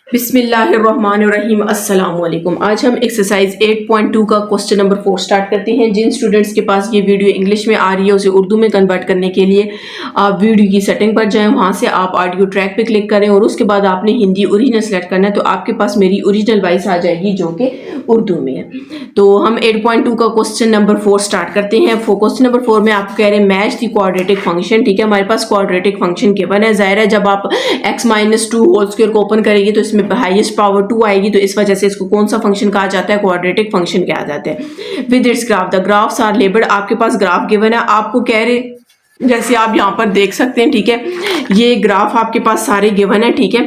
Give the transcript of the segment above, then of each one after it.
बिस्मिल्लाहिर्रहमानिर्रहीम अस्सलाम वालेकुम। आज हम एक्सरसाइज 8.2 का क्वेश्चन नंबर 4 स्टार्ट करते हैं। जिन स्टूडेंट्स के पास ये वीडियो इंग्लिश में आ रही है उसे उर्दू में कन्वर्ट करने के लिए आप वीडियो की सेटिंग पर जाएं, वहाँ से आप ऑडियो ट्रैक पे क्लिक करें और उसके बाद आपने हिंदी ओरिजिनल सेलेक्ट करना है, तो आपके पास मेरी ओरिजिनल वॉइस आ जाएगी जो कि उर्दू में है। तो हम 8.2 का क्वेश्चन नंबर 4 स्टार्ट करते हैं। क्वेश्चन नंबर 4 में आप कह रहे हैं मैच द क्वाड्रेटिक फंक्शन। ठीक है, हमारे पास क्वाड्रेटिक फंक्शन गिवन है। जाहिर है जब आप x-2 होल स्क्वायर को ओपन करेंगे तो इसमें हाईएस्ट पावर 2 आएगी, तो इस वजह से इसको कौन सा फंक्शन कहा जाता है? क्वाड्रेटिक फंक्शन कहा जाता है। With its graph, the graphs are labelled. आपके पास ग्राफ गिवन है, आपको कह रहे जैसे आप यहाँ पर देख सकते हैं, ठीक है, ये ग्राफ आपके पास सारे गिवन है। ठीक है,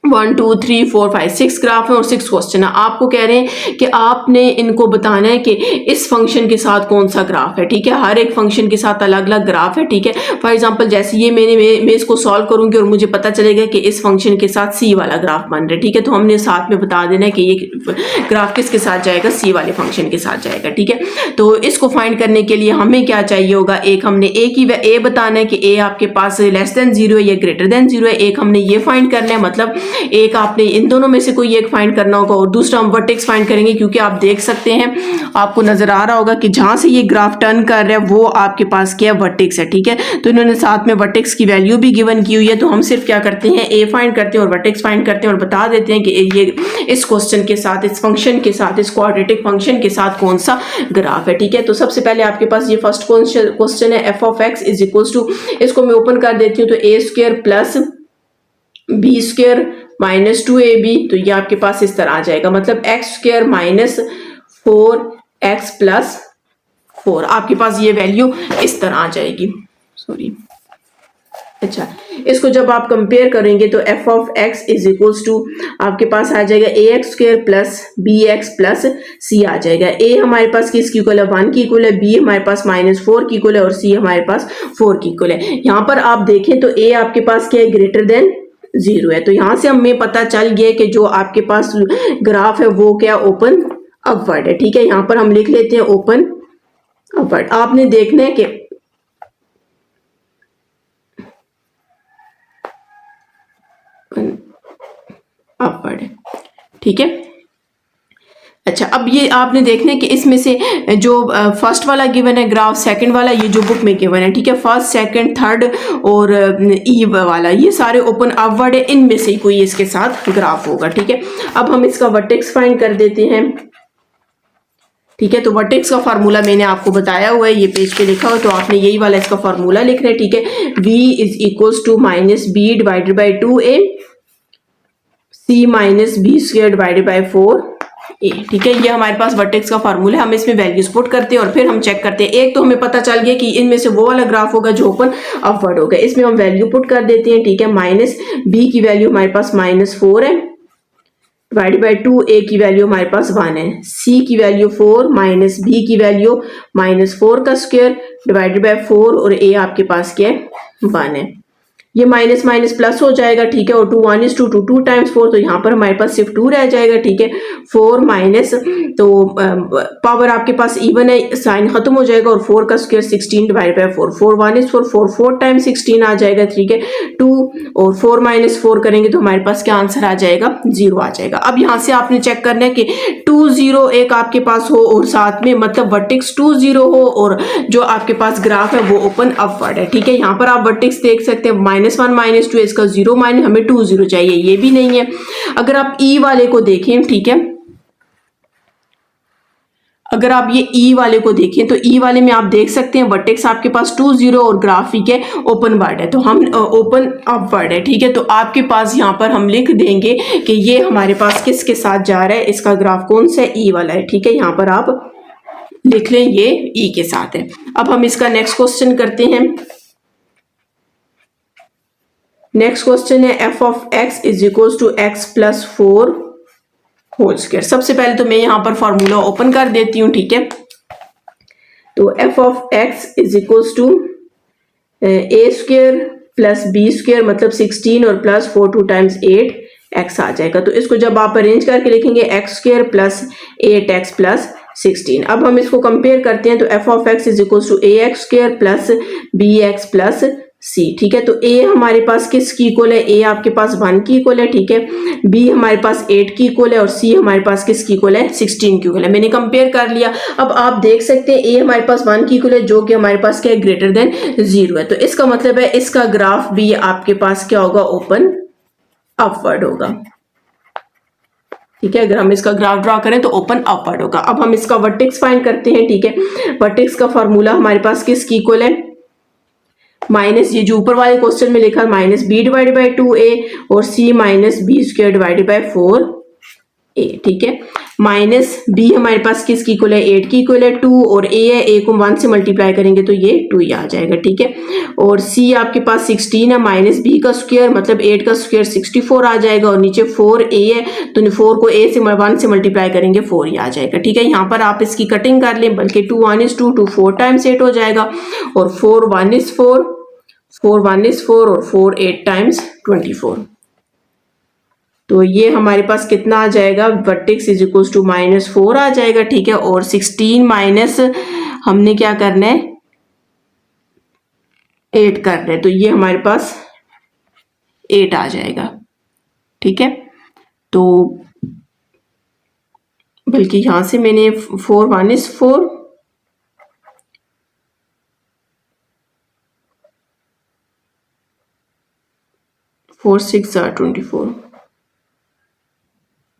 1 2 3 4 5 6 ग्राफ है और 6 क्वेश्चन है। आपको कह रहे हैं कि आपने इनको बताना है कि इस फंक्शन के साथ कौन सा ग्राफ है। ठीक है, हर एक फंक्शन के साथ अलग अलग ग्राफ है। ठीक है, फॉर एग्जांपल जैसे ये मैं इसको सॉल्व करूंगी और मुझे पता चलेगा कि इस फंक्शन के साथ सी वाला ग्राफ बन रहा है। ठीक है, तो हमने साथ में बता देना है कि ये ग्राफ किसके साथ जाएगा? सी वाले फंक्शन के साथ जाएगा। ठीक है, तो इसको फाइंड करने के लिए हमें क्या चाहिए होगा? एक हमने ए बताना है कि ए आपके पास लेस देन 0 है या ग्रेटर देन 0 है। एक हमने ये फाइंड करना है, मतलब एक आपने इन दोनों में से कोई एक फाइंड करना होगा और दूसरा हम वर्टेक्स फाइंड करेंगे, क्योंकि आप देख सकते हैं, आपको नजर आ रहा होगा कि जहां से ये ग्राफ टर्न कर रहा है वो आपके पास क्या वर्टेक्स है। ठीक है, तो इन्होंने साथ में वर्टेक्स की वैल्यू भी गिवन की हुई है, तो हम सिर्फ क्या करते हैं, ए फाइंड करते हैं और वर्टेक्स फाइंड करते हैं और बता देते हैं कि ये इस क्वेश्चन के साथ, इस फंक्शन के साथ, इस क्वाड्रेटिक फंक्शन के साथ कौन सा ग्राफ है। ठीक है, तो सबसे पहले आपके पास ये फर्स्ट क्वेश्चन है, F of x is equal to, इसको मैं ओपन कर देती हूँ, तो A square plus B square minus 2ab, तो ये आपके पास इस तरह आ जाएगा, मतलब x square minus 4x plus 4, आपके पास ये वैल्यू इस तरह आ जाएगी। सॉरी, अच्छा, इसको जब आप कंपेयर करेंगे तो f of x is equals to आपके पास आ जाएगा a x square plus b x plus c आ जाएगा। ए हमारे पास किसकी इक्वल है? 1 की इक्वल है, बी हमारे पास -4 की इक्वल है और सी हमारे पास 4 की इक्वल है। यहाँ पर आप देखें तो ए आपके पास क्या है? ग्रेटर देन 0 है। तो यहां से हमें पता चल गया कि जो आपके पास ग्राफ है वो क्या? ओपन अपवर्ड है। ठीक है, यहां पर हम लिख लेते हैं ओपन अपवर्ड। आपने देखना है कि अपवर्ड है। ठीक है, अच्छा, अब ये आपने देखना है कि इसमें से जो फर्स्ट वाला गिवन है ग्राफ, सेकंड वाला ये जो बुक में गिवन है, ठीक है, फर्स्ट सेकंड थर्ड और ई वाला ये सारे ओपन अपवर्ड है, इनमें से कोई इसके साथ ग्राफ होगा। ठीक है, अब हम इसका वर्टेक्स फाइंड कर देते हैं। ठीक है, तो वर्टेक्स का फार्मूला मैंने आपको बताया हुआ है, ये पेज पे लिखा हुआ, तो आपने यही वाला इसका फार्मूला लिखना है। ठीक है, v is equals to -b divided by 2a c minus b square divided by 4a। ठीक है, ये हमारे पास वर्टेक्स का फार्मूला है। हम इसमें वैल्यूज पुट करते हैं और फिर हम चेक करते हैं। एक तो हमें पता चल गया कि इनमें से वो वाला ग्राफ होगा जो ओपन अपवर्ड होगा, इसमें हम वैल्यू पुट कर देते हैं। ठीक है, माइनस बी की वैल्यू हमारे पास -4 है डिवाइडेड बाई 2a की वैल्यू हमारे पास 1 है, c की वैल्यू 4 माइनस b की वैल्यू -4 का स्क्वायर डिवाइडेड बाई 4 और a आपके पास क्या है? 1 है। ये माइनस माइनस प्लस हो जाएगा। ठीक है, और 2 1 is to 2 2 टाइम्स 4, तो यहाँ पर हमारे पास सिर्फ 2 रह जाएगा। ठीक है, 4 माइनस, तो पावर आपके पास इवन है, साइन खत्म हो जाएगा और 4 का square 16 divide by 4, 4 1 is 4, 4 4 times 16 आ जाएगा। ठीक है, 2 और 4 माइनस 4 करेंगे तो हमारे पास क्या आंसर आ जाएगा? 0 आ जाएगा। अब यहाँ से आपने चेक करना है कि 2 0 एक आपके पास हो और साथ में मतलब वर्टेक्स 2 0 हो और जो आपके पास ग्राफ है वो ओपन अपवर्ड है। ठीक है, यहाँ पर आप वर्टेक्स देख सकते हैं, -1 -2, इसका 0 माइनस, हमें 2 0 चाहिए, ये भी नहीं है। अगर आप ई वाले को देखें, ठीक है, अगर आप ये ई वाले को देखें तो ई वाले में आप देख सकते हैं वर्टेक्स आपके पास 2 0 और ग्राफिक है ओपन वर्ड है, तो हम ओपन अपवर्ड है। ठीक है, तो आपके पास यहाँ पर हम लिख देंगे कि ये हमारे पास किसके साथ जा रहा है, इसका ग्राफ कौन सा है? ई वाला है। ठीक है, यहाँ पर आप लिख लें ये ई के साथ है। अब हम इसका नेक्स्ट क्वेश्चन करते हैं। नेक्स्ट क्वेश्चन है F of x is equal to x plus 4 whole square. सबसे पहले तो मैं यहाँ पर फॉर्मूला ओपन कर देती हूँ। ठीक है, तो f of x is equal to a square plus B square, मतलब 16 और प्लस 4 2 टाइम्स 8 एक्स आ जाएगा। तो इसको जब आप अरेंज करके लिखेंगे x square plus 8x plus 16। अब हम इसको कंपेयर करते हैं, तो f of x is equal to a x square plus b x plus c, ठीक है। तो ए हमारे पास किसकी इक्वल है, ए आपके पास 1 की इक्वल है, ठीक है। बी हमारे पास 8 की इक्वल है और सी हमारे पास किसकी इक्वल है, 16 की इक्वल है। मैंने कंपेयर कर लिया। अब आप देख सकते हैं ए हमारे पास 1 की इक्वल है, जो कि हमारे पास क्या है, ग्रेटर देन 0 है। तो इसका मतलब है इसका ग्राफ भी आपके पास क्या होगा, ओपन अपवर्ड होगा, ठीक है। अगर हम इसका ग्राफ ड्रा करें तो ओपन अपवर्ड होगा। अब हम इसका वर्टेक्स फाइंड करते हैं, ठीक है। वर्टेक्स का फॉर्मूला हमारे पास किसकी इक्वल है, माइनस ये जो ऊपर वाले क्वेश्चन में लिखा minus b divided by 2a और c minus b square divided by 4a, ठीक है। माइनस बी हमारे पास किसकी इक्वल है, 8 की इक्वल है, 2 और a है, a को 1 से मल्टीप्लाई करेंगे तो ये 2 ही आ जाएगा, ठीक है। और c आपके पास 16 है, माइनस b का स्क्वायर मतलब 8 का स्क्वायर 64 आ जाएगा और नीचे 4a है, तो 4 को a से 1 से मल्टीप्लाई करेंगे 4 ही आ जाएगा, ठीक है। यहाँ पर आप इसकी कटिंग कर लें, बल्कि 2 1 is 2, 2 4 टाइम्स 8 हो जाएगा और 4 1 is 4, 4 1 is 4 और 4 8 टाइम्स 24। तो ये हमारे पास कितना आ जाएगा, वर्टेक्स इज इक्वल टू -4 आ जाएगा, ठीक है। और 16 माइनस हमने क्या करना है, 8 करना है, तो ये हमारे पास 8 आ जाएगा, ठीक है। तो बल्कि यहां से मैंने 4 1 is 4, 4 6 are 24,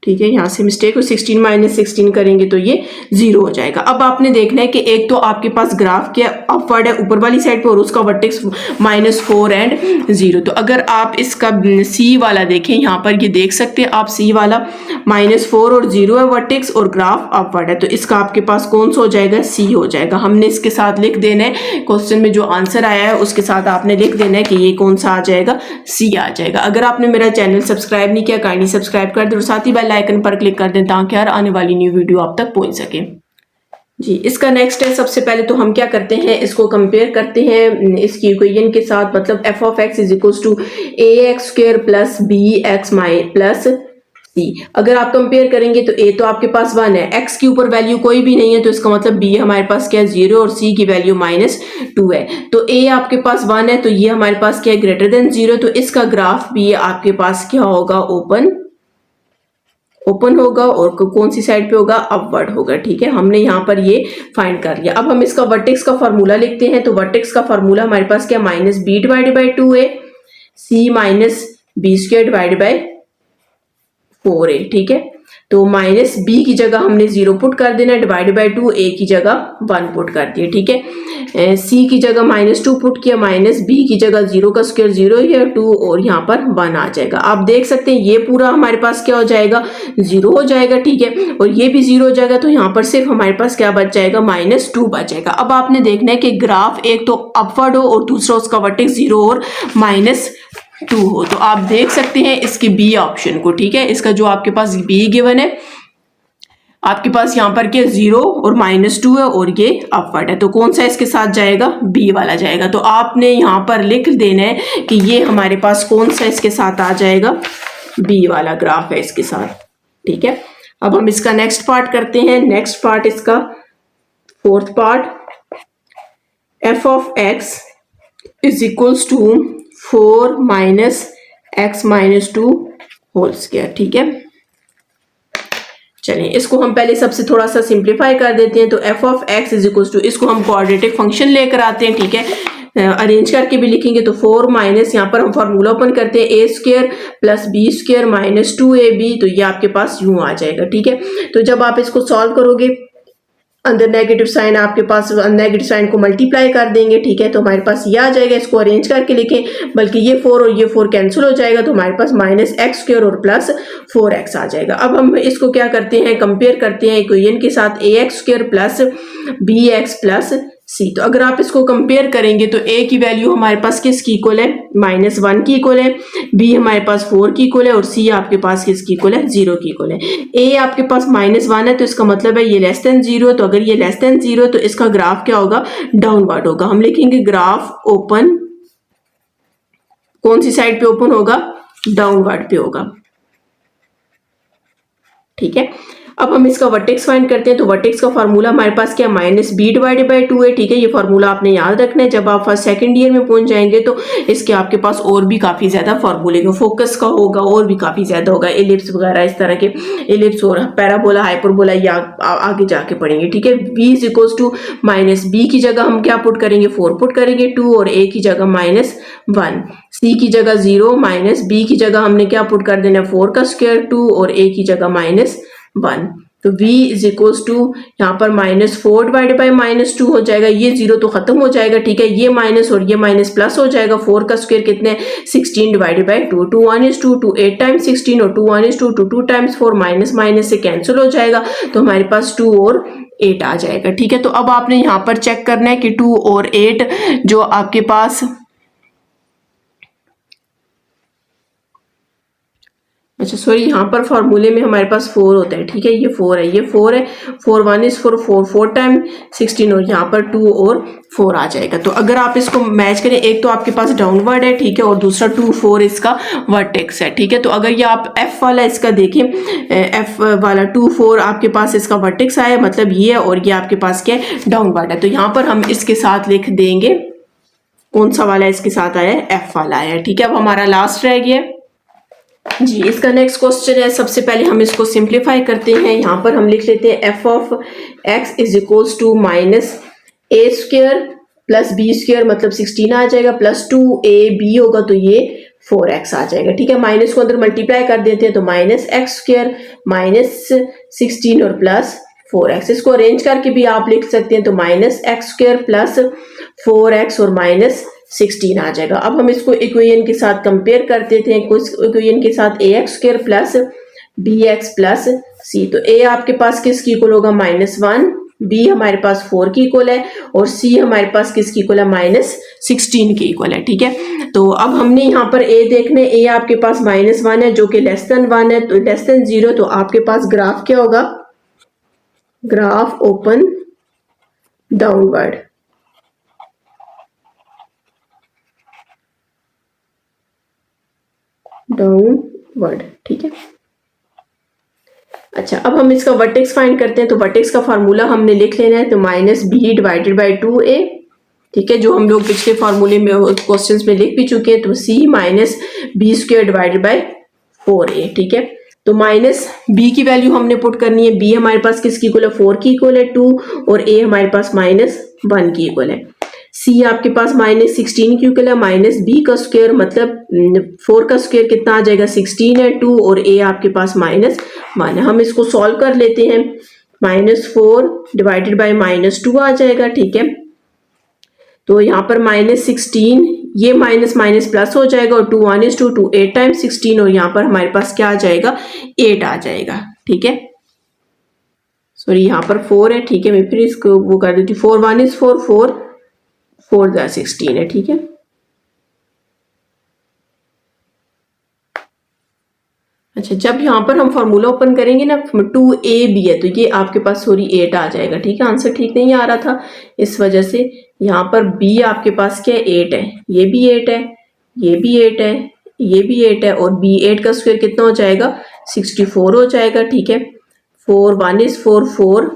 ठीक है। यहाँ से मिस्टेक, 16 माइनस 16 करेंगे तो ये 0 हो जाएगा। अब आपने देखना है कि एक तो आपके पास ग्राफ क्या अपवर्ड है ऊपर वाली साइड पे और उसका वर्टेक्स -4 एंड 0। तो अगर आप इसका सी वाला देखें, यहाँ पर ये देख सकते हैं आप, सी वाला -4 और 0 है वर्टेक्स और ग्राफ अपवर्ड है, तो इसका आपके पास कौन सा हो जाएगा, सी हो जाएगा। हमने इसके साथ लिख देना है, क्वेश्चन में जो आंसर आया है उसके साथ आपने लिख देना है कि ये कौन सा आ जाएगा, सी आ जाएगा। अगर आपने मेरा चैनल सब्सक्राइब नहीं किया, काइंडली सब्सक्राइब कर दें और साथ ही बेल आइकन पर क्लिक कर दें ताकि हर आने वाली न्यू वीडियो आप तक पहुंच सके। जी, इसका नेक्स्ट है, सबसे पहले तो हम क्या करते हैं, इसको कंपेयर करते हैं इसकी इक्वेशन के साथ, मतलब f of x is equal to ax square plus bx plus c। अगर आप कंपेयर करेंगे तो a तो आपके पास 1 है, x के ऊपर वैल्यू कोई भी नहीं है, तो इसका मतलब b हमारे पास क्या है, 0 और c की वैल्यू -2 है। तो a आपके पास 1 है, तो ये हमारे पास क्या है, ग्रेटर देन 0, तो इसका ग्राफ भी आपके पास क्या होगा, ओपन होगा और कौन सी साइड पे होगा, अपवर्ड होगा, ठीक है। हमने यहाँ पर ये फाइंड कर लिया। अब हम इसका वर्टेक्स का फॉर्मूला लिखते हैं। तो वर्टेक्स का फॉर्मूला हमारे पास क्या, minus b divided by 2a c minus b square divided by 4a, ठीक है। तो माइनस बी की जगह हमने 0 पुट कर देना, डिवाइडेड बाई 2, a की जगह 1 पुट कर दिया, ठीक है। c की जगह -2 पुट किया, माइनस b की जगह 0 का स्क्वायर 0 ही है, 2 और यहाँ पर 1 आ जाएगा। आप देख सकते हैं ये पूरा हमारे पास क्या हो जाएगा, 0 हो जाएगा, ठीक है। और ये भी 0 हो जाएगा, तो यहाँ पर सिर्फ हमारे पास क्या बच जाएगा, -2 बच जाएगा। अब आपने देखना है कि ग्राफ एक तो अपवर्ड हो और दूसरा उसका वर्टेक्स 0 और -2 हो। तो आप देख सकते हैं इसके बी ऑप्शन को, ठीक है। इसका जो आपके पास बी गिवन है, आपके पास यहाँ पर क्या 0 और -2 है और ये अपवर्ड है, तो कौन सा इसके साथ जाएगा, बी वाला जाएगा। तो आपने यहाँ पर लिख देना है कि ये हमारे पास कौन सा इसके साथ आ जाएगा, बी वाला ग्राफ है इसके साथ, ठीक है। अब हम इसका नेक्स्ट पार्ट करते हैं। नेक्स्ट पार्ट इसका fourth part, f of x is equals to 4 minus x -2 whole square, ठीक है। चलिए इसको हम पहले सबसे थोड़ा सा सिंप्लीफाई कर देते हैं। तो f of x is equals to, इसको हम क्वाड्रेटिक फंक्शन लेकर आते हैं, ठीक है। अरेंज करके भी लिखेंगे तो 4 माइनस, यहाँ पर हम फॉर्मूला ओपन करते हैं, a square plus b square -2ab, तो ये आपके पास यूं आ जाएगा, ठीक है। तो जब आप इसको सॉल्व करोगे, अंदर नेगेटिव साइन आपके पास, नेगेटिव साइन को मल्टीप्लाई कर देंगे, ठीक है। तो हमारे पास ये आ जाएगा, इसको अरेंज करके लिखें, बल्कि ये 4 और ये 4 कैंसिल हो जाएगा, तो हमारे पास -x स्क्वायर और प्लस 4x आ जाएगा। अब हम इसको क्या करते हैं, कंपेयर करते हैं इक्वेशन के साथ, ax square plus bx plus c। तो अगर आप इसको कंपेयर करेंगे तो a की वैल्यू हमारे पास किसकी इक्वल है, -1 की इक्वल है, b हमारे पास 4 की इक्वल है और c आपके पास किसकी इक्वल है, 0 की इक्वल है। a आपके पास -1 है, तो इसका मतलब है ये लेस देन 0, तो अगर ये लेस देन 0 तो इसका ग्राफ क्या होगा, डाउनवर्ड होगा। हम लिखेंगे ग्राफ ओपन, कौन सी साइड पे ओपन होगा, डाउनवर्ड पे होगा, ठीक है। अब हम इसका वर्टेक्स फाइंड करते हैं। तो वर्टेक्स का फार्मूला हमारे पास क्या है, -b/2 है। ठीक है, ये फार्मूला आपने याद रखना है। जब आप फर्स्ट सेकंड ईयर में पहुंच जाएंगे तो इसके आपके पास और भी काफी ज्यादा फार्मूले होंगे, फोकस का होगा और भी काफी ज्यादा होगा, एलिप्स वगैरह इस तरह के, एलिप्स और पैराबोला, हाइपरबोला, या आगे जाके पढ़ेंगे। ठीक है, v इक्वल्स टू -b की जगह हम क्या पुट करेंगे, 4 पुट करेंगे, 2 और a की जगह -1, c की जगह 0, -b की जगह हमने क्या पुट कर देना, 4 का स्क्वायर, 2 और a की जगह -1। तो v इज इक्वल्स टू यहाँ पर -4/-2 हो जाएगा, ये 0 तो खत्म हो जाएगा। ठीक है, ये माइनस और ये माइनस प्लस हो जाएगा। 4 का स्क्वायर कितने, 16/2, 2 1 is 2, 2 8 टाइम्स 16 और 2 1 is 2, 2 2 टाइम्स 4, माइनस माइनस से कैंसिल हो जाएगा, तो हमारे पास 2 और 8 आ जाएगा। ठीक है, तो अब आपने यहाँ पर चेक करना है कि 2 और 8 जो आपके पास, अच्छा सॉरी, यहाँ पर फॉर्मूले में हमारे पास 4 होता है। ठीक है, ये 4 है, ये 4 है, 4 1 is 4, 4 टाइम 16 और यहाँ पर 2 और 4 आ जाएगा। तो अगर आप इसको मैच करें, एक तो आपके पास डाउनवर्ड है, ठीक है, और दूसरा 2 4 इसका वर्टेक्स है। ठीक है, तो अगर ये आप f वाला इसका देखें, f वाला 2 4 आपके पास इसका वर्टेक्स आया, मतलब ये है, और ये आपके पास क्या है, डाउनवर्ड है। तो यहाँ पर हम इसके साथ लिख देंगे, कौन सा वाला इसके साथ आया है, f वाला आया है। ठीक है, अब हमारा लास्ट रह गया जी, इसका नेक्स्ट क्वेश्चन है। सबसे पहले हम इसको सिंप्लीफाई करते हैं। यहाँ पर हम लिख लेते हैं f of x is equals to -a² plus b², मतलब 16 आ जाएगा, प्लस 2ab होगा, तो ये 4x आ जाएगा। ठीक है, माइनस को अंदर मल्टीप्लाई कर देते हैं, तो -x² -16 और प्लस 4x, इसको अरेंज करके भी आप लिख सकते हैं, तो -x² प्लस 4x और -16 आ जाएगा। अब हम इसको इक्वेशन के साथ कंपेयर करते थे, कुछ इक्वेशन के साथ ax² plus bx plus c। तो a आपके पास किसकी इक्वल होगा, -1, b हमारे पास 4 की इक्वल है, और c हमारे पास किसकी इक्वल है, -16 की इक्वल है। ठीक है, तो अब हमने यहाँ पर a देखने, a आपके पास -1 है जो कि लेस देन 1 है, तो लेस देन 0, तो आपके पास ग्राफ क्या होगा, ग्राफ ओपन डाउनवर्ड, डाउनवर्ड। ठीक है, अच्छा अब हम इसका वर्टेक्स फाइंड करते हैं। तो वर्टेक्स का फार्मूला हमने लिख लेना है, तो -b/2a। ठीक है, जो हम लोग पिछले फार्मूले में क्वेश्चंस में लिख भी चुके हैं, तो c -b²/4a। ठीक है, तो -b की वैल्यू हमने पुट करनी है, b हमारे पास किसकी इक्वल है, 4 की इक्वल है, 2 और a हमारे पास -1 की इक्वल है। c आपके पास -16 की इक्वल है, -b का स्क्वायर, मतलब 4 का स्क्वायर कितना आ जाएगा, 16 है, 2 और a आपके पास -1 है। हम इसको सॉल्व कर लेते हैं, -4/-2 आ जाएगा। ठीक है, तो यहाँ पर -16, ये माइनस माइनस प्लस हो जाएगा, और 2 1 is 2, 2 8 टाइम्स 16, और यहाँ पर हमारे पास क्या आ जाएगा, 8 आ जाएगा। ठीक है, सॉरी यहाँ पर 4 है। ठीक है, मैं फिर इसको वो कर देती हूँ, 4 1 is 4, 4 16 है। ठीक है, अच्छा जब यहाँ पर हम फार्मूला ओपन करेंगे ना, 2ab है, तो ये आपके पास सॉरी 8 आ जाएगा। ठीक है, आंसर ठीक नहीं आ रहा था, इस वजह से यहाँ पर b आपके पास क्या है, 8 है, ये भी 8 है, ये भी 8 है, ये भी 8 है, और b 8 का स्क्वायर कितना हो जाएगा, 64 हो जाएगा। ठीक है, 4 1 is 4, 4,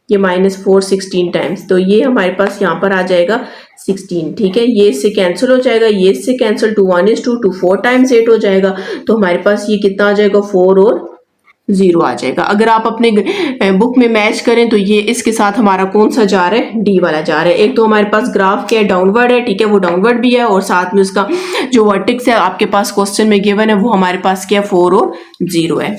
ये -4 16 टाइम्स, तो ये हमारे पास यहाँ पर आ जाएगा 16। ठीक है, ये इससे कैंसिल हो जाएगा, ये इससे कैंसिल, 2 1 is 2, 2 4 टाइम्स 8 हो जाएगा, तो हमारे पास ये कितना आ जाएगा, 4 और 0 आ जाएगा। अगर आप अपने बुक में मैच करें तो ये इसके साथ हमारा कौन सा जा रहा है, डी वाला जा रहा है। एक तो हमारे पास ग्राफ क्या है, डाउनवर्ड है। ठीक है, वो डाउनवर्ड भी है, और साथ में उसका जो वर्टेक्स है आपके पास क्वेश्चन में गिवन है, वो हमारे पास क्या है, 4 और 0 है।